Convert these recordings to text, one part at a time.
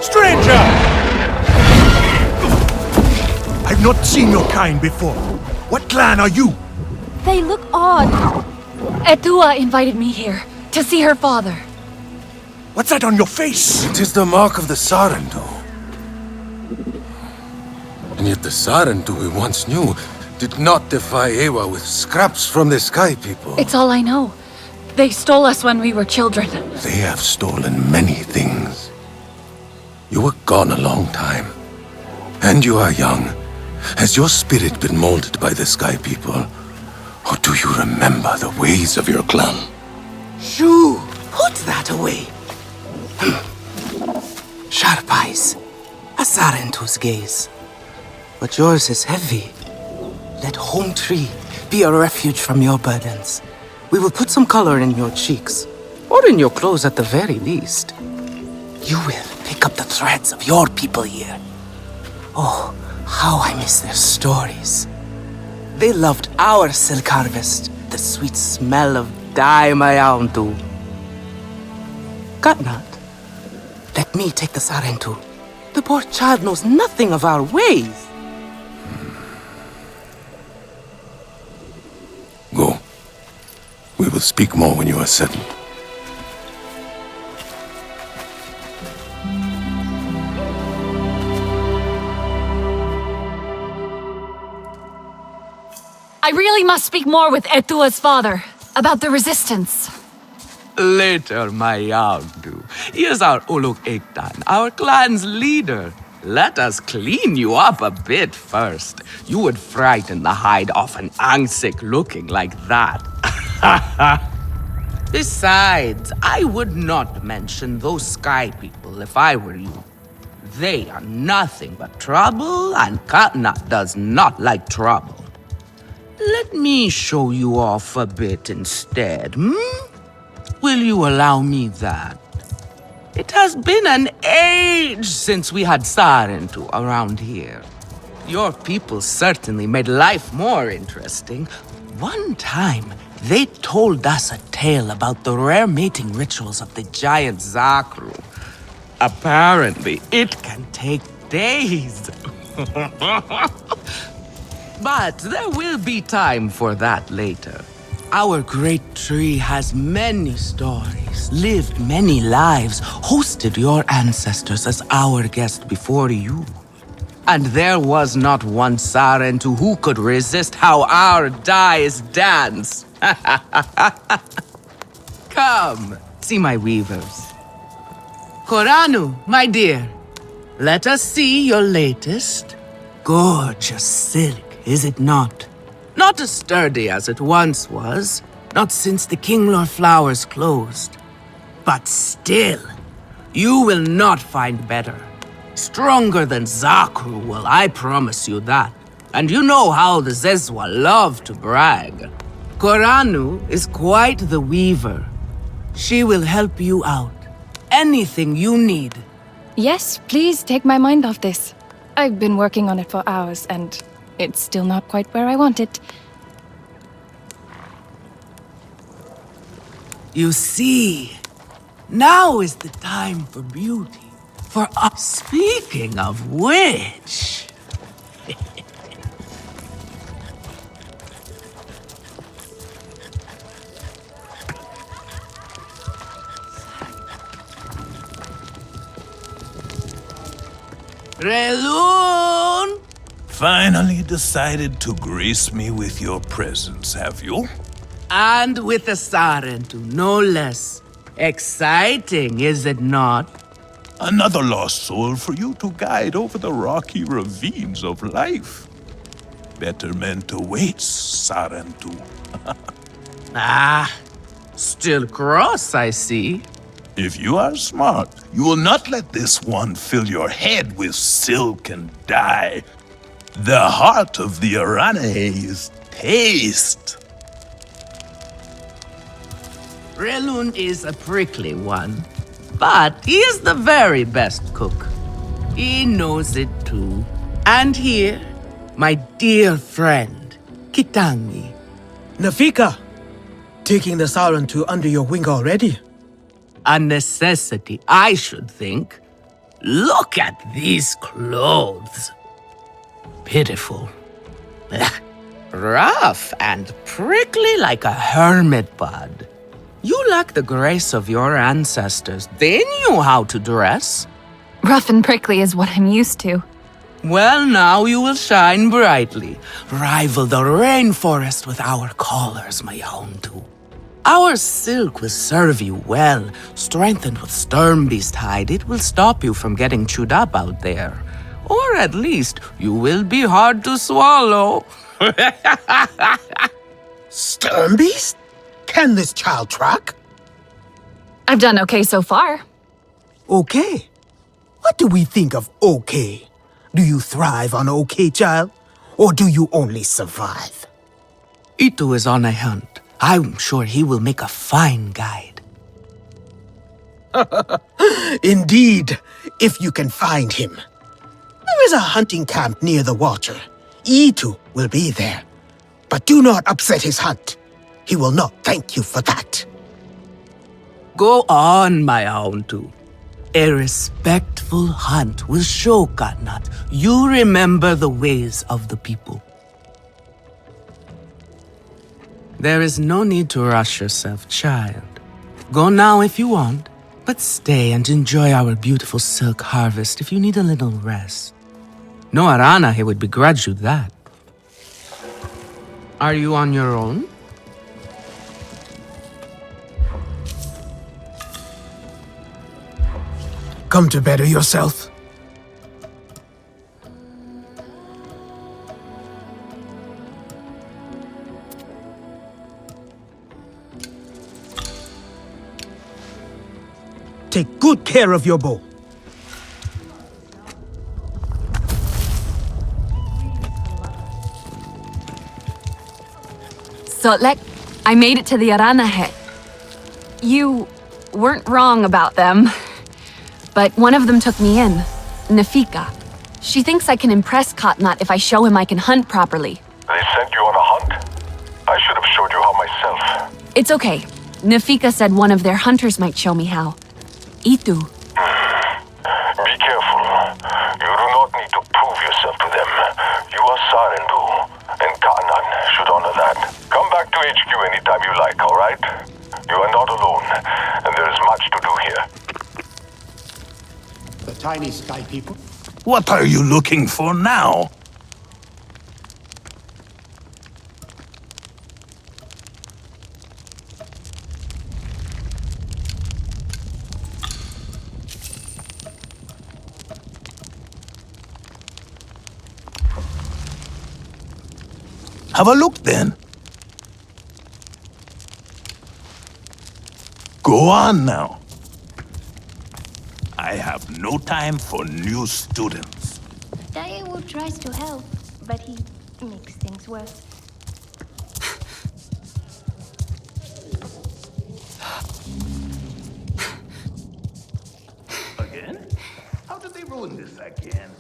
stranger? I've not seen your kind before. What clan are you? They look odd. Etua invited me here to see her father. What's that on your face? It is the mark of the Sarentu. And yet the Sarentu we once knew did not defy Ewa with scraps from the Sky People. It's all I know. They stole us when we were children. They have stolen many things. You were gone a long time. And you are young. Has your spirit been molded by the Sky People? Or do you remember the ways of your clan? Shoo! Put that away. Sharp eyes. A Sarentu's gaze. But yours is heavy. Let Home Tree be a refuge from your burdens. We will put some color in your cheeks. Or in your clothes at the very least. You will pick up the threads of your people here. Oh, how I miss their stories. They loved our silk harvest, the sweet smell of dye mayauntu. Katnat, let me take the Sarentu. The poor child knows nothing of our ways. Go. We will speak more when you are settled. I really must speak more with Etua's father about the resistance. Later, Mayauntu. He is our Uluk Ektan, our clan's leader. Let us clean you up a bit first. You would frighten the hide off an Angsik looking like that. Besides, I would not mention those Sky People if I were you. They are nothing but trouble, and Katnat does not like trouble. Let me show you off a bit instead, Will you allow me that? It has been an age since we had Sarentu around here. Your people certainly made life more interesting. One time, they told us a tale about the rare mating rituals of the giant Zakru. Apparently, it can take days. But there will be time for that later. Our great tree has many stories, lived many lives, hosted your ancestors as our guest before you. And there was not one Sarentu who could resist how our dyes dance. Come, see my weavers. Koranu, my dear, let us see your latest. Gorgeous silk, is it not? Not as sturdy as it once was, not since the Kinglor flowers closed. But still, you will not find better. Stronger than Zakru will, I promise you that. And you know how the Zezwa love to brag. Koranu is quite the weaver. She will help you out. Anything you need. Yes, please take my mind off this. I've been working on it for hours, and it's still not quite where I want it. You see, now is the time for beauty. For us. Speaking of which... Relun! Finally decided to grace me with your presence, have you? And with a Sarentu, no less. Exciting, is it not? Another lost soul for you to guide over the rocky ravines of life. Better meant awaits, Sarentu. Still cross, I see. If you are smart, you will not let this one fill your head with silk and dye. The heart of the Aranahhe is taste. Relun is a prickly one, but he is the very best cook. He knows it too. And here, my dear friend, Kitangi. Nafika, taking the Sarentu under your wing already? A necessity, I should think. Look at these clothes. Pitiful. Rough and prickly like a hermit bud. You lack the grace of your ancestors. They knew how to dress. Rough and prickly is what I'm used to. Well, now you will shine brightly. Rival the rainforest with our collars, my Houndu. Our silk will serve you well. Strengthened with Sternbeast hide, it will stop you from getting chewed up out there. Or at least, you will be hard to swallow. Sternbeast? Can this child track? I've done okay so far. Okay. What do we think of okay? Do you thrive on okay, child? Or do you only survive? Itu is on a hunt. I'm sure he will make a fine guide. Indeed, if you can find him. There is a hunting camp near the Watcher. Itu will be there. But do not upset his hunt. He will not thank you for that. Go on, my Houndu. A respectful hunt will show Katnat you remember the ways of the people. There is no need to rush yourself, child. Go now if you want, but stay and enjoy our beautiful silk harvest if you need a little rest. No Aranahé would begrudge you that. Are you on your own? Come to better yourself. Take good care of your bow. Sotlek, I made it to the Aranahé. You weren't wrong about them. But one of them took me in, Nafika. She thinks I can impress Katnat if I show him I can hunt properly. They sent you on a hunt? I should have showed you how myself. It's okay. Nafika said one of their hunters might show me how. Itu. Be careful. You do not need to prove yourself to them. You are Sarendu, and Katnat should honor that. Come back to HQ anytime you like, alright? You are not alone, and there is much to do here. The tiny sky people? What are you looking for now? Have a look then. Go on now. I have no time for new students. Daewoo tries to help, but he makes things worse. Again? How did they ruin this again?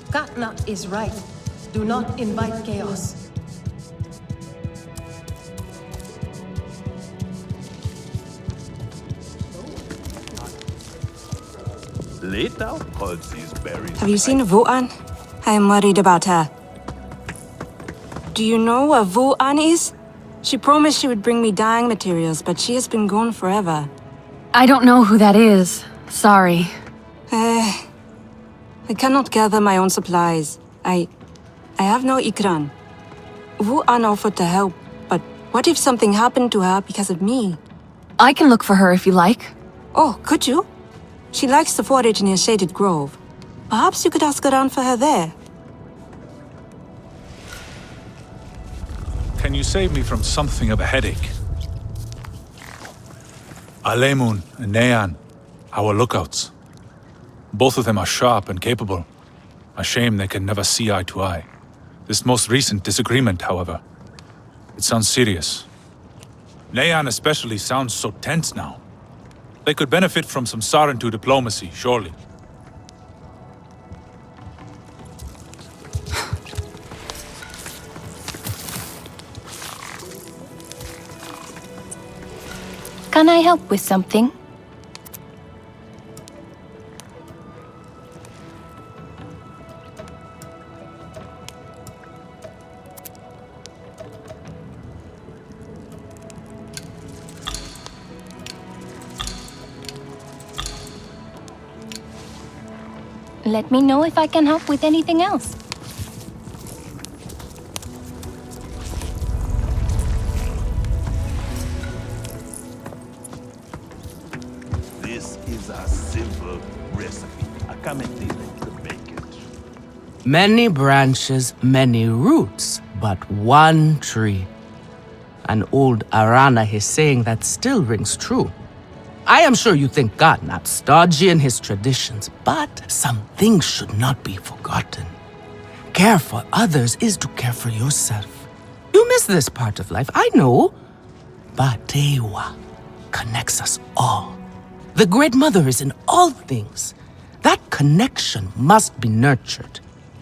Katna is right. Do not invite chaos. Later calls these berries. Have you seen Vuan? I am worried about her. Do you know what Vuan is? She promised she would bring me dyeing materials, but she has been gone forever. I don't know who that is. Sorry. I cannot gather my own supplies. I have no ikran. Vuan offered to help, but what if something happened to her because of me? I can look for her if you like. Oh, could you? She likes to forage near Shaded Grove. Perhaps you could ask around for her there. Can you save me from something of a headache? Alemun and Nean, our lookouts. Both of them are sharp and capable. A shame they can never see eye to eye. This most recent disagreement, however, it sounds serious. Neyan especially sounds so tense now. They could benefit from some Sarentu diplomacy, surely. Can I help with something? Let me know if I can help with anything else. This is a simple recipe. I come in to make it. Many branches, many roots, but one tree. An old Aranahhe saying that still rings true. I am sure you think God not stodgy in his traditions, but some things should not be forgotten. Care for others is to care for yourself. You miss this part of life, I know, but Tewa connects us all. The Great Mother is in all things. That connection must be nurtured.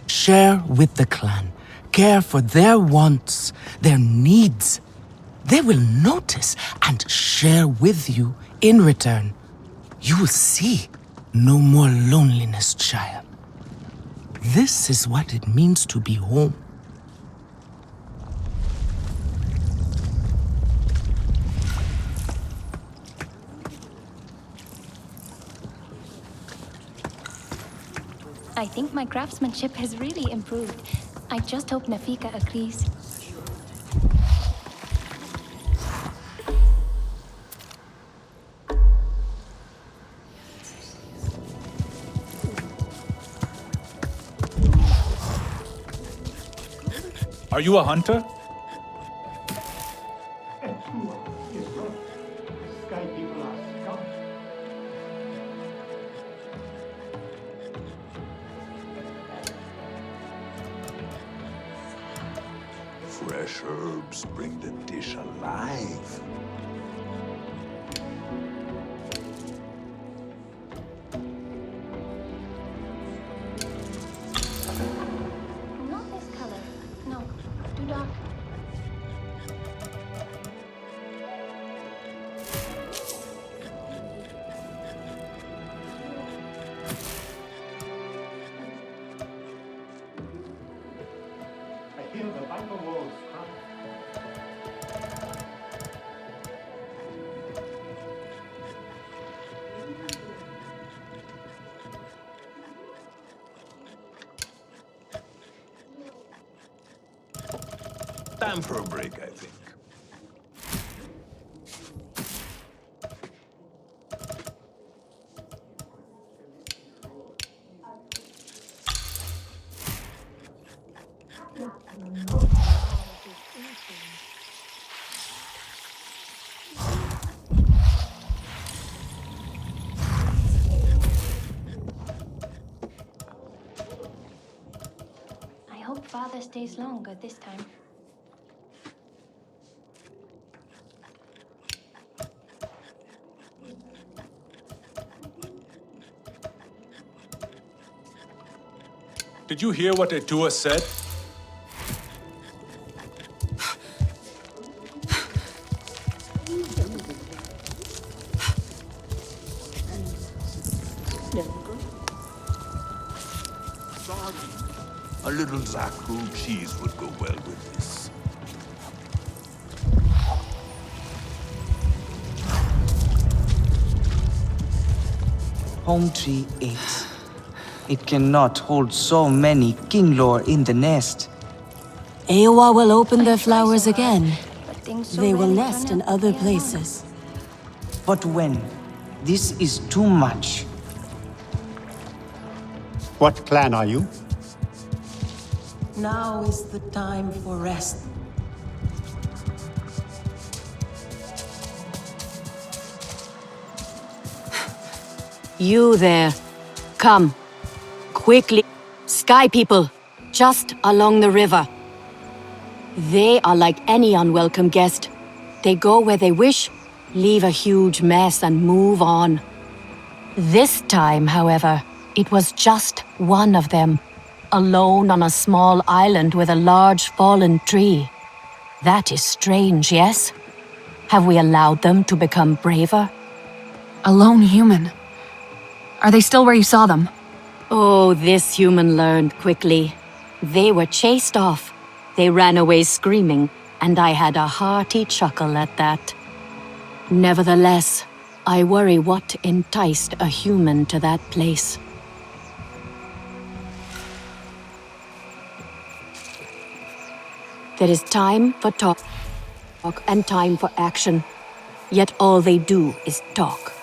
Share with the clan. Care for their wants, their needs. They will notice and share with you in return. You will see no more loneliness, child. This is what it means to be home. I think my craftsmanship has really improved. I just hope Nafika agrees. Are you a hunter? Fresh herbs bring the dish alive. Not this color. No, too dark. Time for a break, I think. I hope Father stays longer this time. Did you hear what Etua said? A little Zakru cheese would go well with this. Home tree 8. It cannot hold so many kinglor in the nest. Ewa will open their flowers so hard, again. but things so They will rarely nest turn in out other the way I want. places. But when? This is too much. What clan are you? Now is the time for rest. You there. Come. Quickly. Sky people, just along the river. They are like any unwelcome guest. They go where they wish, leave a huge mess, and move on. This time, however, it was just one of them, alone on a small island with a large fallen tree. That is strange, yes? Have we allowed them to become braver? A lone human. Are they still where you saw them? Oh, this human learned quickly. They were chased off. They ran away screaming, and I had a hearty chuckle at that. Nevertheless, I worry what enticed a human to that place. There is time for talk and time for action, yet all they do is talk.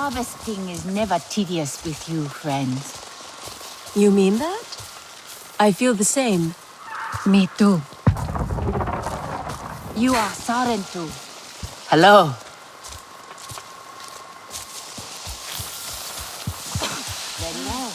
Harvesting is never tedious with you, friends. You mean that? I feel the same. Me too. You are Sarentu. Hello. Very well.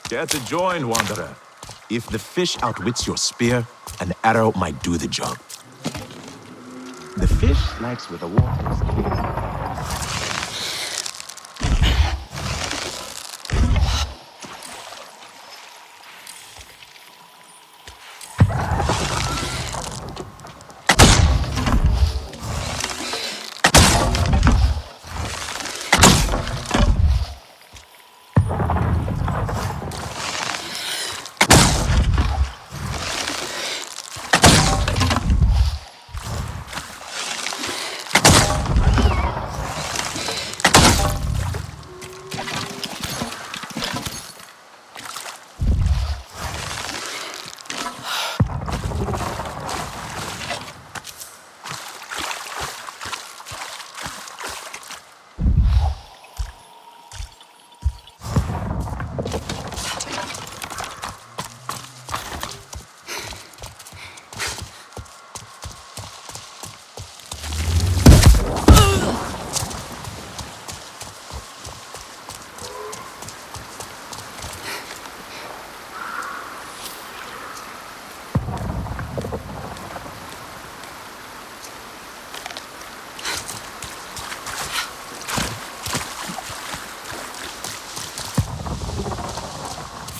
Get to join, Wanderer. If the fish outwits your spear, an arrow might do the job. The fish likes where the water is clear.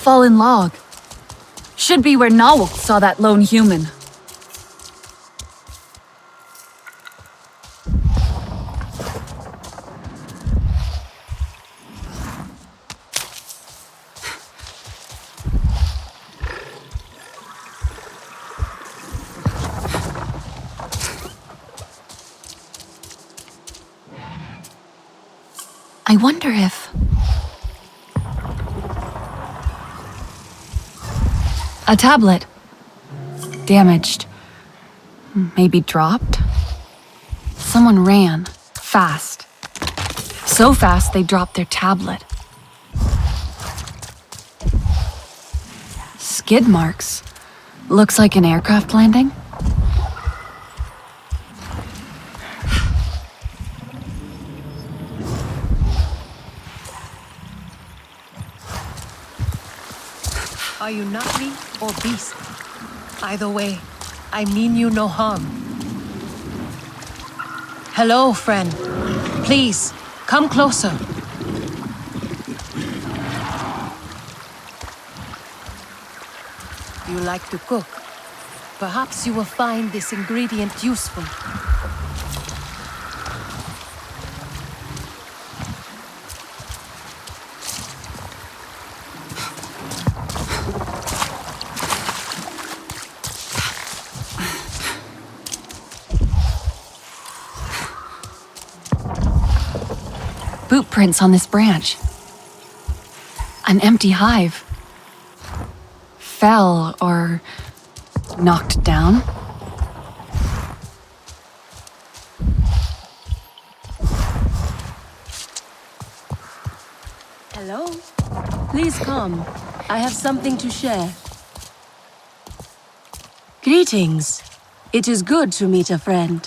Fallen log. Should be where Nawak saw that lone human. I wonder if... A tablet. Damaged. Maybe dropped? Someone ran. Fast. So fast they dropped their tablet. Skid marks. Looks like an aircraft landing. Are you Na'vi or beast? Either way, I mean you no harm. Hello, friend. Please, come closer. You like to cook. Perhaps you will find this ingredient useful. Boot prints on this branch. An empty hive. Fell or knocked down. Hello? Please come. I have something to share. Greetings. It is good to meet a friend.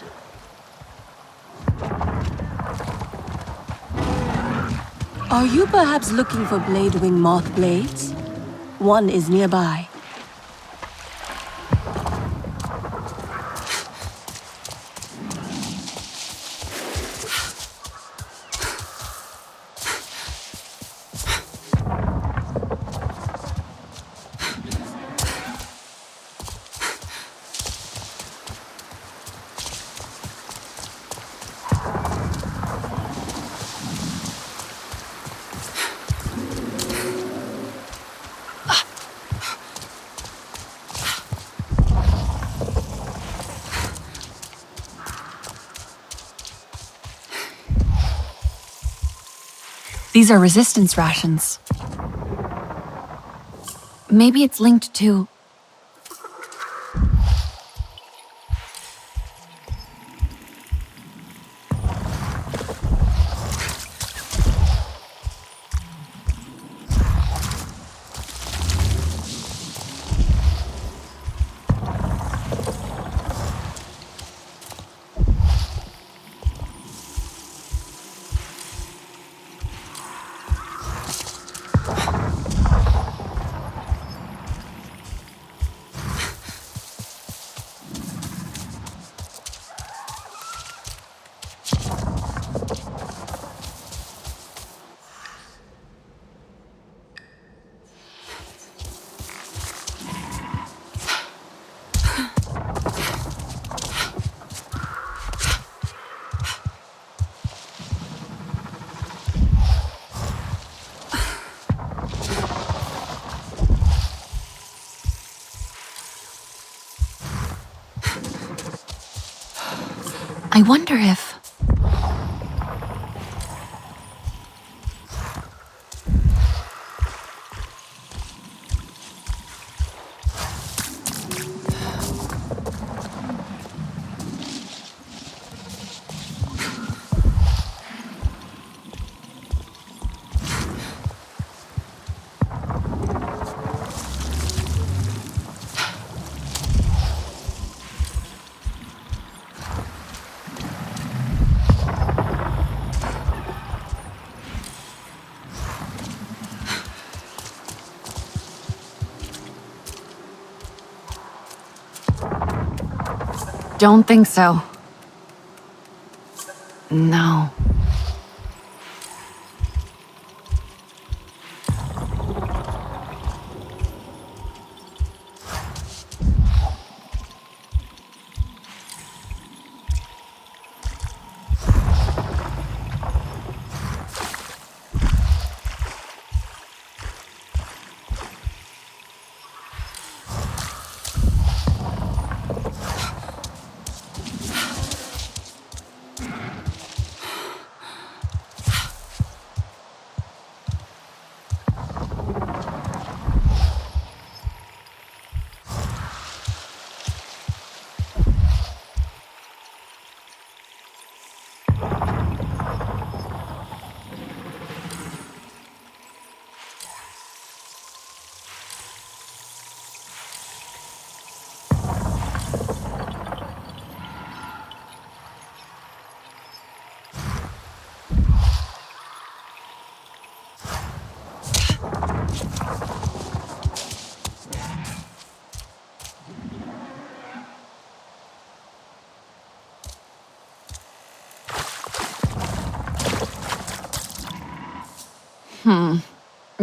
Are you perhaps looking for blade-wing moth blades? One is nearby. These are resistance rations. Maybe it's linked to... I wonder if... Don't think so. No.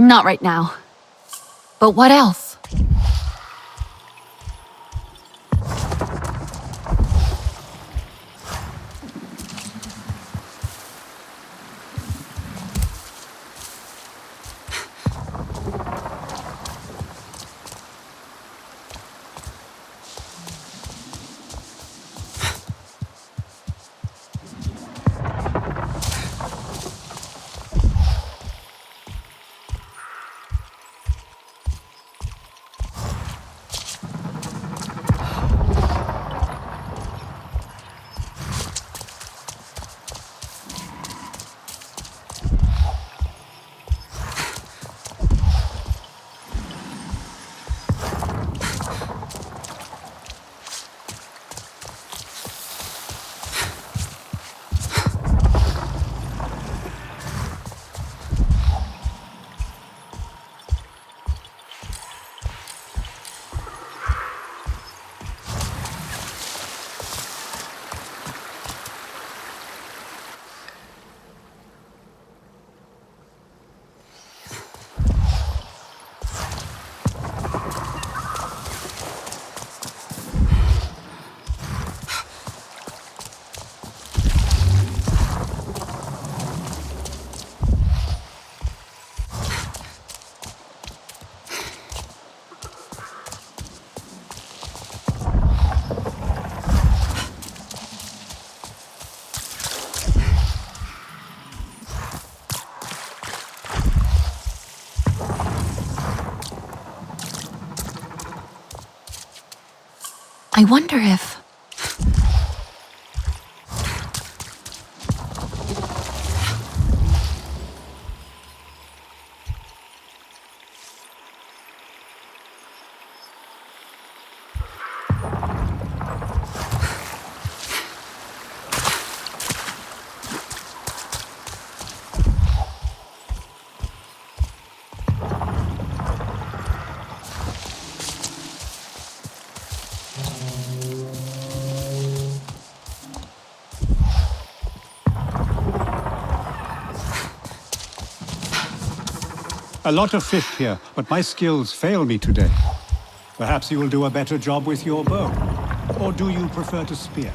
Not right now. But what else? wonder if... A lot of fish here, but my skills fail me today. Perhaps you will do a better job with your bow. Or do you prefer to spear?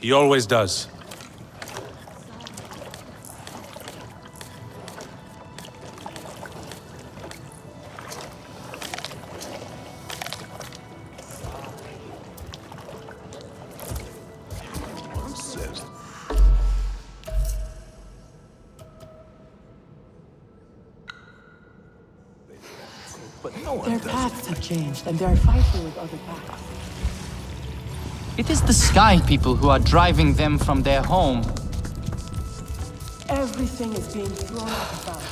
He always does. Their paths have changed, and they are fighting with other packs. It is the Sky People who are driving them from their home. Everything is being thrown out of balance.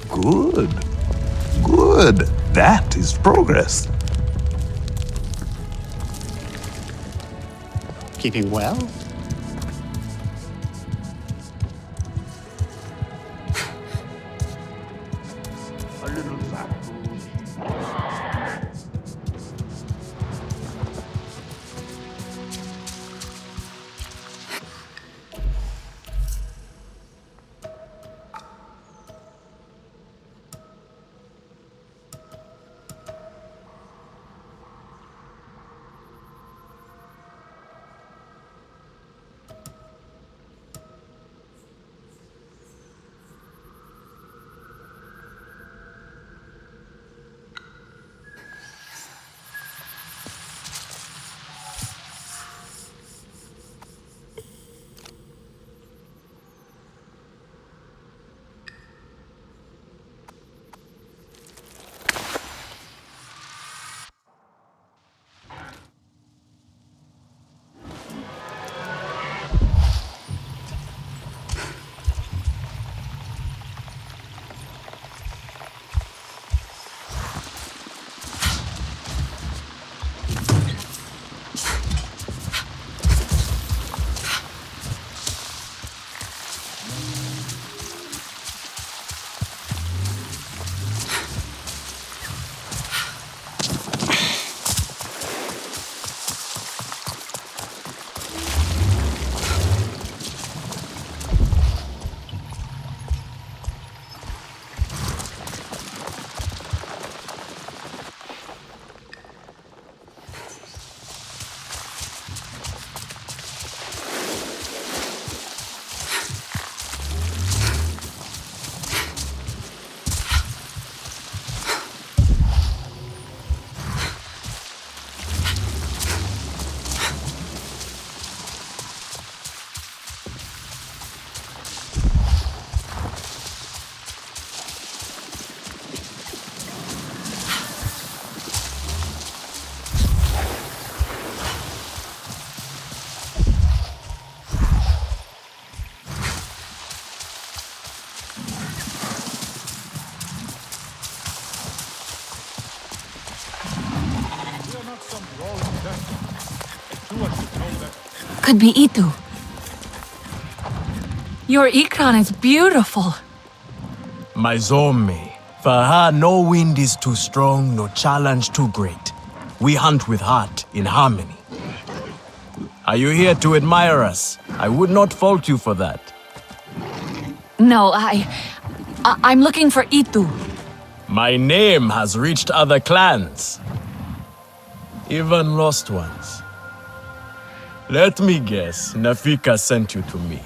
Good. Good. That is progress. Keeping well? A little fat. could be Itu. Your Ikran is beautiful. My Zome. For her, no wind is too strong, no challenge too great. We hunt with heart, in harmony. Are you here to admire us? I would not fault you for that. No, I'm looking for Itu. My name has reached other clans. Even lost ones. Let me guess, Nafika sent you to me.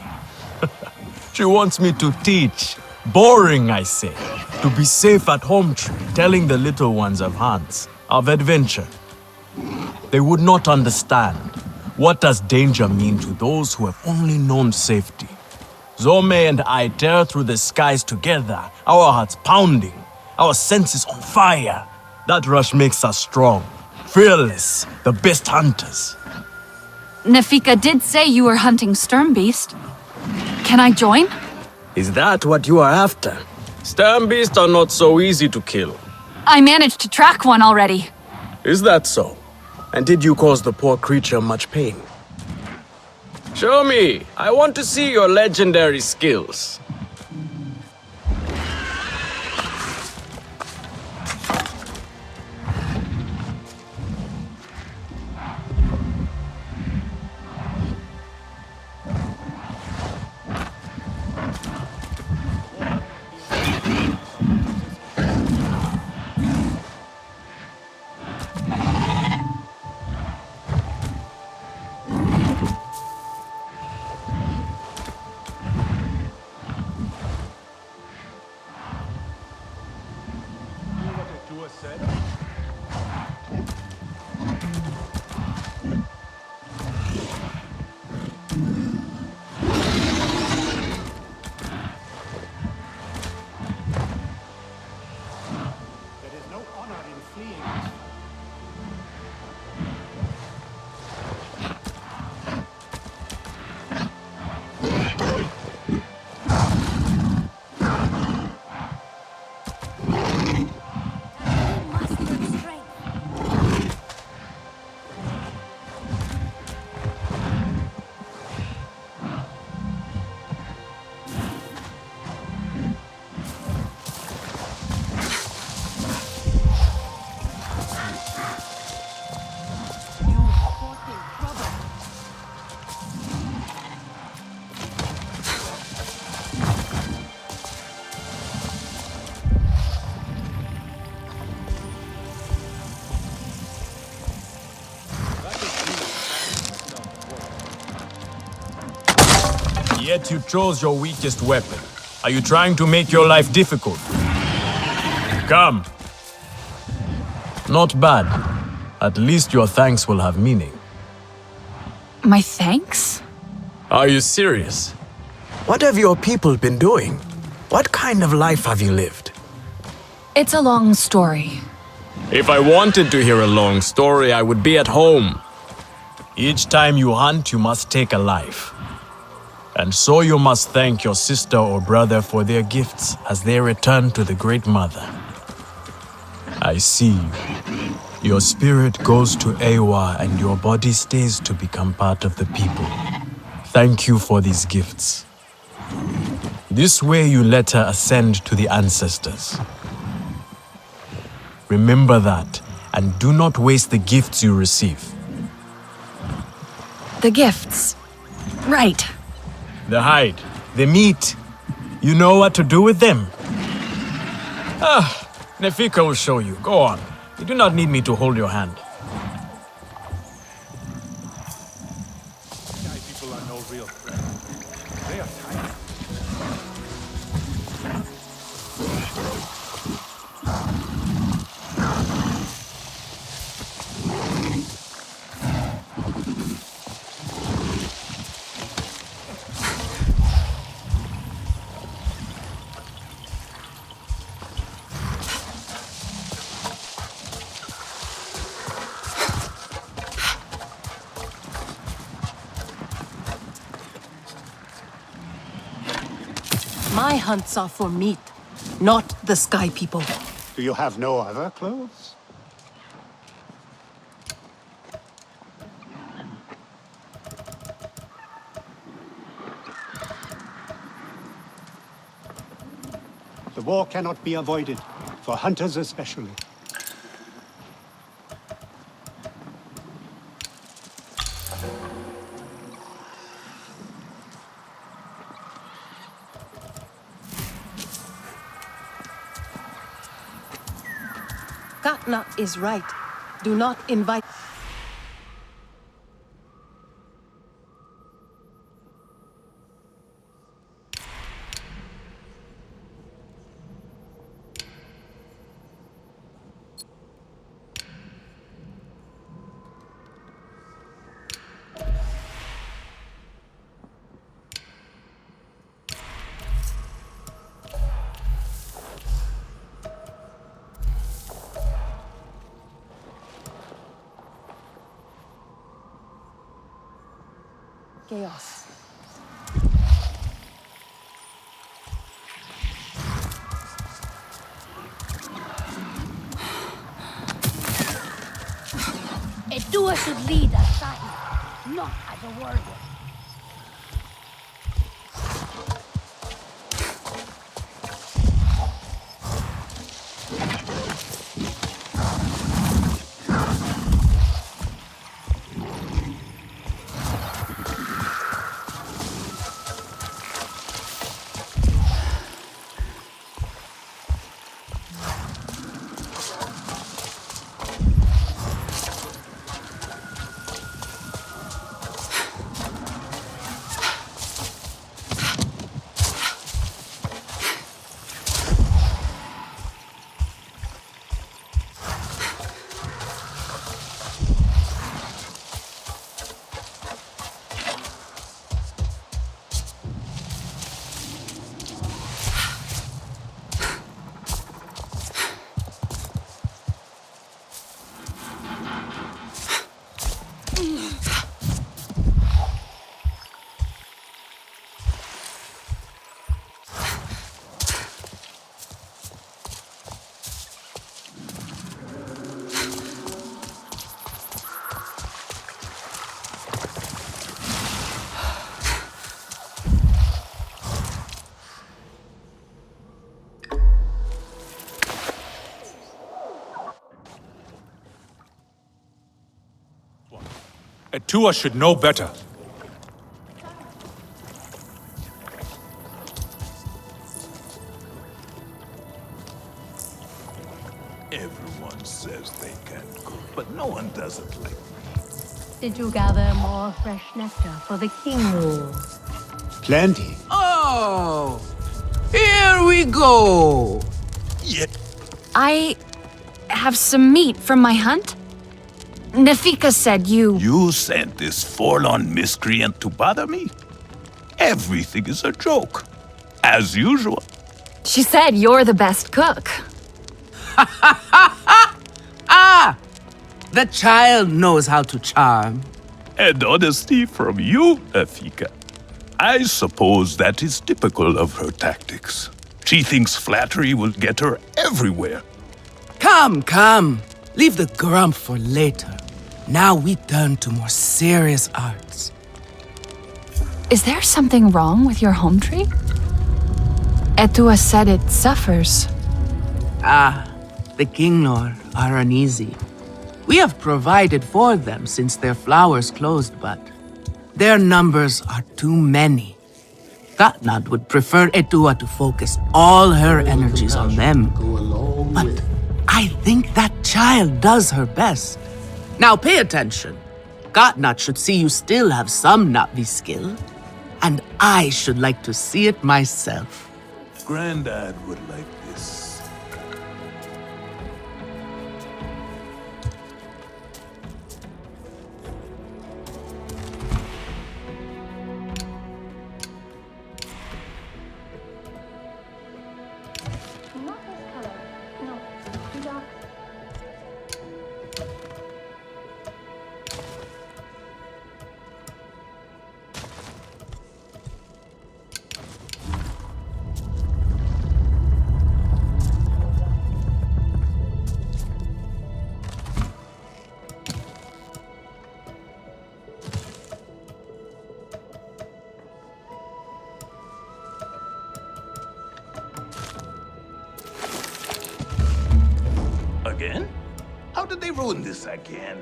She wants me to teach. Boring, I say. To be safe at home tree, telling the little ones of hunts, of adventure. They would not understand. What does danger mean to those who have only known safety? Zome and I tear through the skies together, our hearts pounding, our senses on fire. That rush makes us strong, fearless, the best hunters. Nafika did say you were hunting Sternbeast. Can I join? Is that what you are after? Stern beasts are not so easy to kill. I managed to track one already. Is that so? And did you cause the poor creature much pain? Show me! I want to see your legendary skills. Yet you chose your weakest weapon. Are you trying to make your life difficult? Come. Not bad. At least your thanks will have meaning. My thanks? Are you serious? What have your people been doing? What kind of life have you lived? It's a long story. If I wanted to hear a long story, I would be at home. Each time you hunt, you must take a life. And so you must thank your sister or brother for their gifts as they return to the Great Mother. I see you. Your spirit goes to Ewa and your body stays to become part of the people. Thank you for these gifts. This way you let her ascend to the ancestors. Remember that, and do not waste the gifts you receive. The gifts. Right. The hide, the meat. You know what to do with them? Nefika will show you. Go on. You do not need me to hold your hand. People are no real friends. They are tiny. My hunts are for meat, not the Sky People. Do you have no other clothes? The war cannot be avoided, for hunters especially. Katna is right. Do not invite... Chaos. Edua should lead as Sahi, not as a warrior. Etua should know better. Everyone says they can cook, but no one does it like me. Did you gather more fresh nectar for the king wolves? Plenty. Oh, here we go. Yeah. I have some meat from my hunt. Nafika said you... You sent this forlorn miscreant to bother me? Everything is a joke. As usual. She said you're the best cook. Ah! The child knows how to charm. And honesty from you, Afika. I suppose that is typical of her tactics. She thinks flattery will get her everywhere. Come, come. Leave the grump for later. Now we turn to more serious arts. Is there something wrong with your home tree? Etua said it suffers. Ah, the Kinglor are uneasy. We have provided for them since their flowers closed, but their numbers are too many. Katnad would prefer Etua to focus all her energies on them. But I think that child does her best. Now pay attention. Katnad should see you still have some Na'vi skill, and I should like to see it myself. Grandad would like this. Not this color. No, too dark. Again? How did they ruin this again?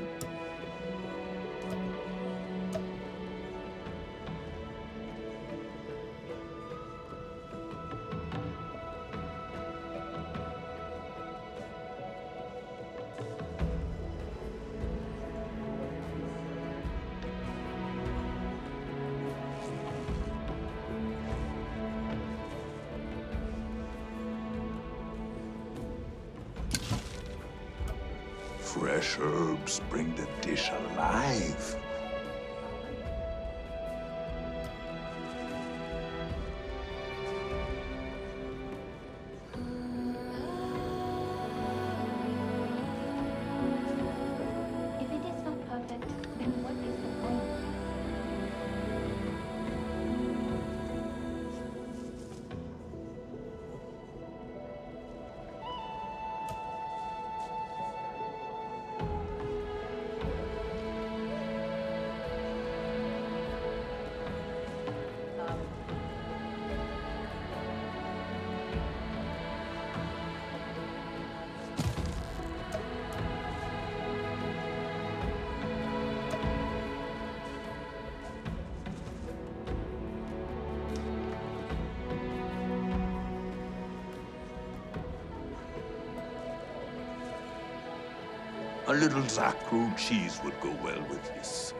Fresh herbs bring the dish alive. If it is not perfect, then what is the point? A little Zakru cheese would go well with this.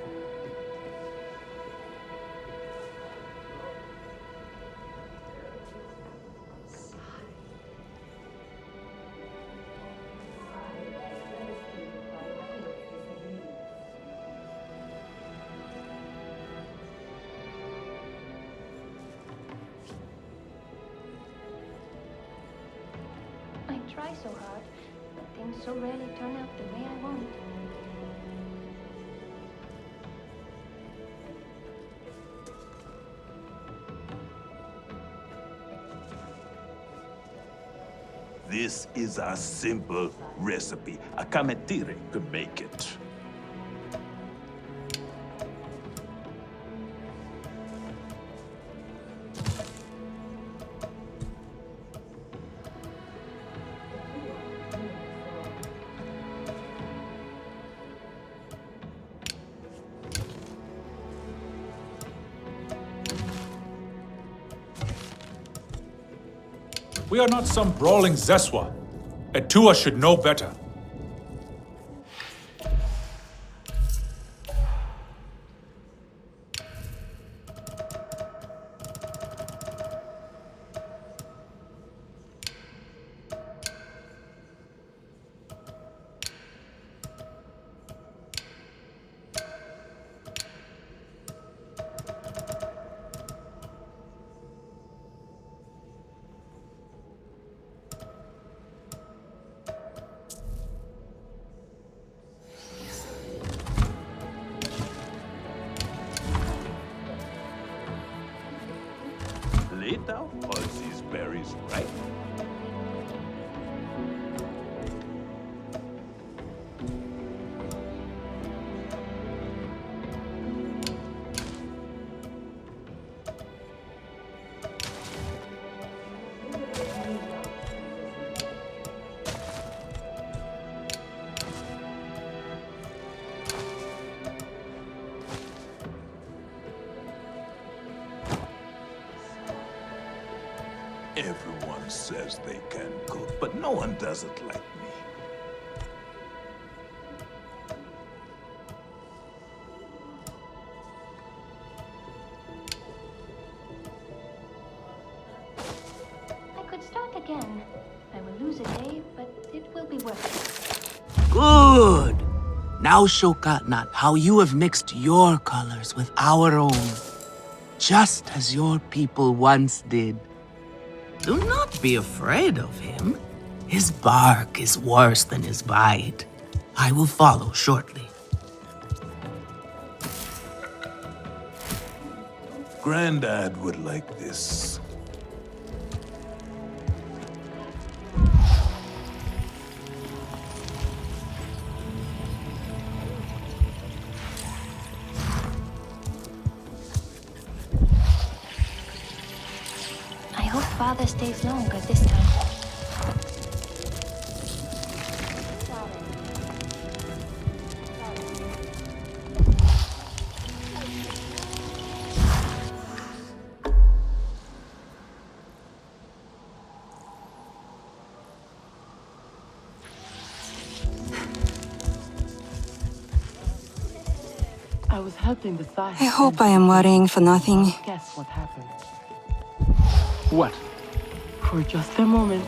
I try so hard, but things so rarely turn out the way I want. This is a simple recipe. A kametire could make it. We are not some brawling Zeswa. Etua should know better. Later, all these berries ripe. Everyone says they can cook, but no one does it like me. I could start again. I will lose a day, but it will be worth it. Good! Now show Katnat how you have mixed your colors with our own, just as your people once did. Do not be afraid of him. His bark is worse than his bite. I will follow shortly. Grandad would like this. I hope Father stays longer this time. I was helping the Thai. I hope I am worrying for nothing. Guess what happened? What? For just a moment,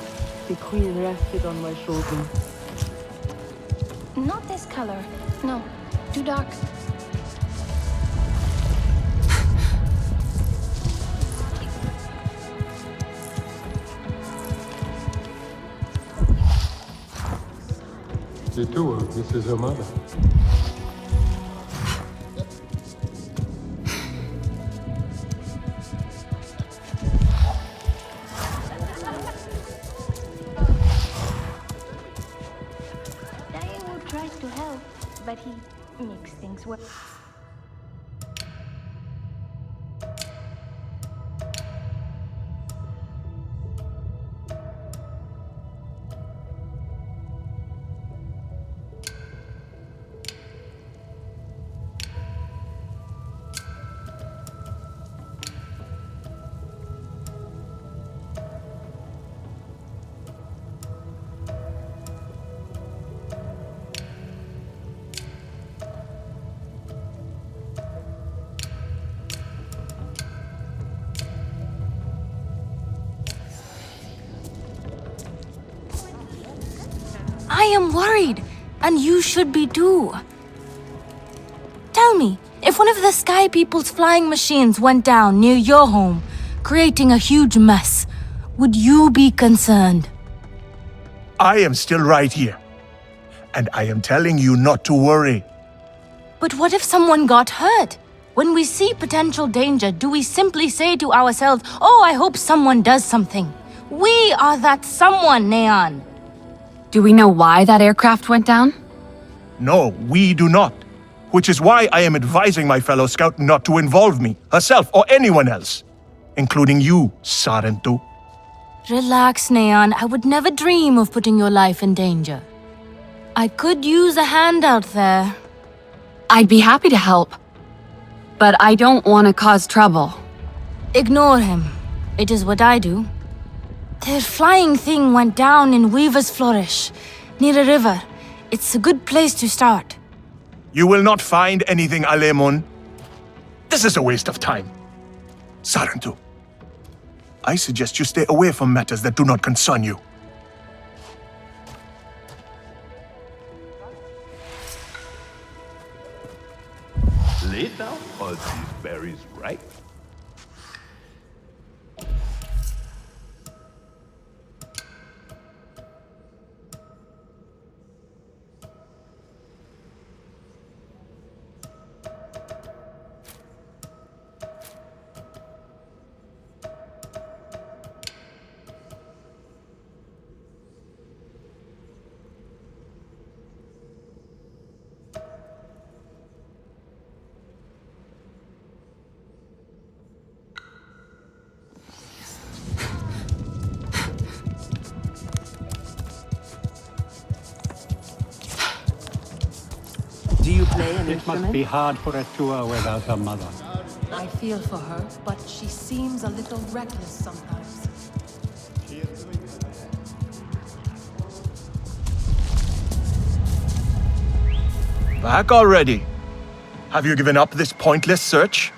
the queen rested on my shoulder. Not this color. No, too dark. The tour, this is her mother. Daewoo tries to help, but he makes things worse. I am worried, and you should be too. Tell me, if one of the Sky People's flying machines went down near your home, creating a huge mess, would you be concerned? I am still right here. And I am telling you not to worry. But what if someone got hurt? When we see potential danger, do we simply say to ourselves, oh, I hope someone does something? We are that someone, Neon. Do we know why that aircraft went down? No, we do not. Which is why I am advising my fellow scout not to involve me, herself, or anyone else. Including you, Sarentu. Relax, Neon. I would never dream of putting your life in danger. I could use a hand out there. I'd be happy to help. But I don't want to cause trouble. Ignore him. It is what I do. Their flying thing went down in Weaver's Flourish, near a river. It's a good place to start. You will not find anything, Alemun. This is a waste of time. Sarentu, I suggest you stay away from matters that do not concern you. Lay down all these berries, right? Do you play an It instrument? must be hard for a tour without her mother. I feel for her, but she seems a little reckless sometimes. Back already. Have you given up this pointless search?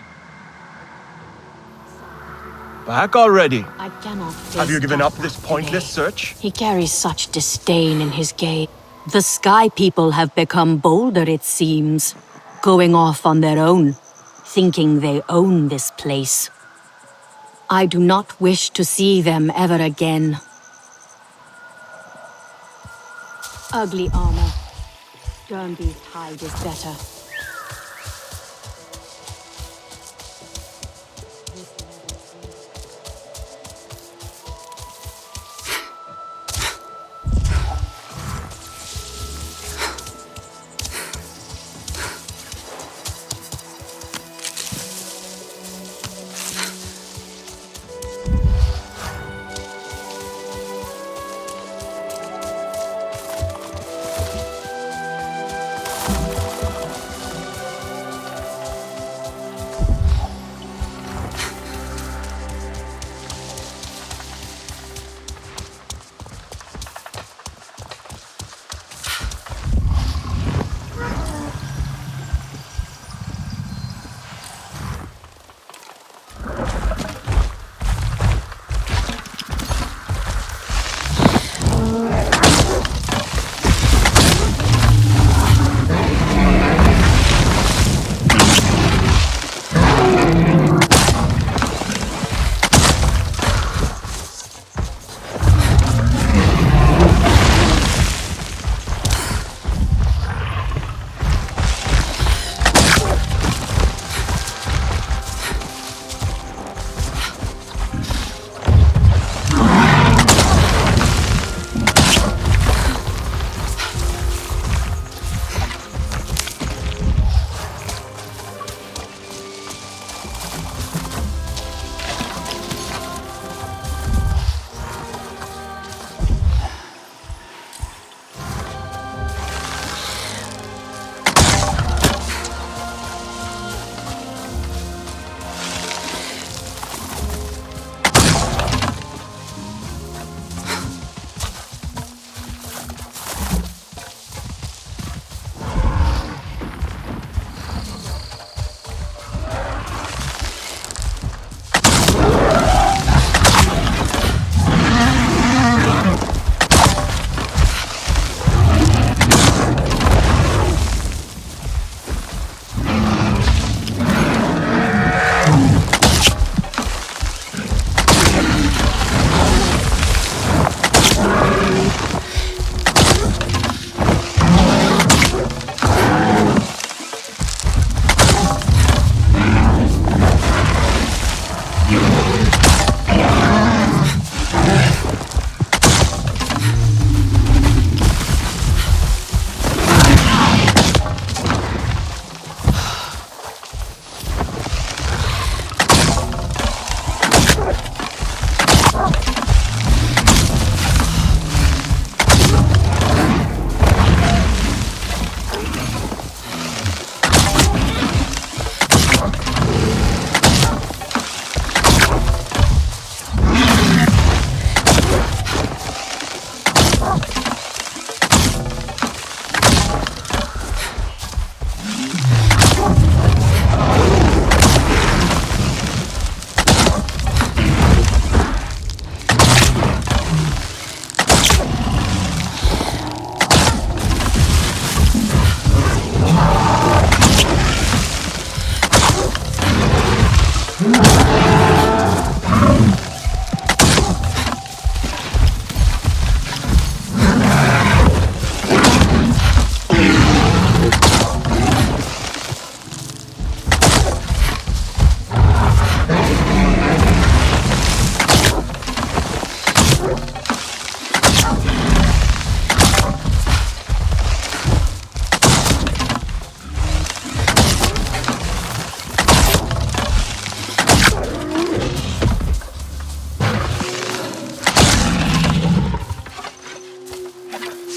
Back already. I cannot. Have you given up this face pointless today. search? He carries such disdain in his gaze. The Sky People have become bolder, it seems, going off on their own, thinking they own this place. I do not wish to see them ever again. Ugly armor. Dernby's hide is better.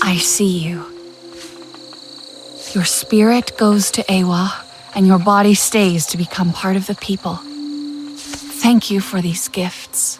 I see you. Your spirit goes to Ewa, and your body stays to become part of the people. Thank you for these gifts.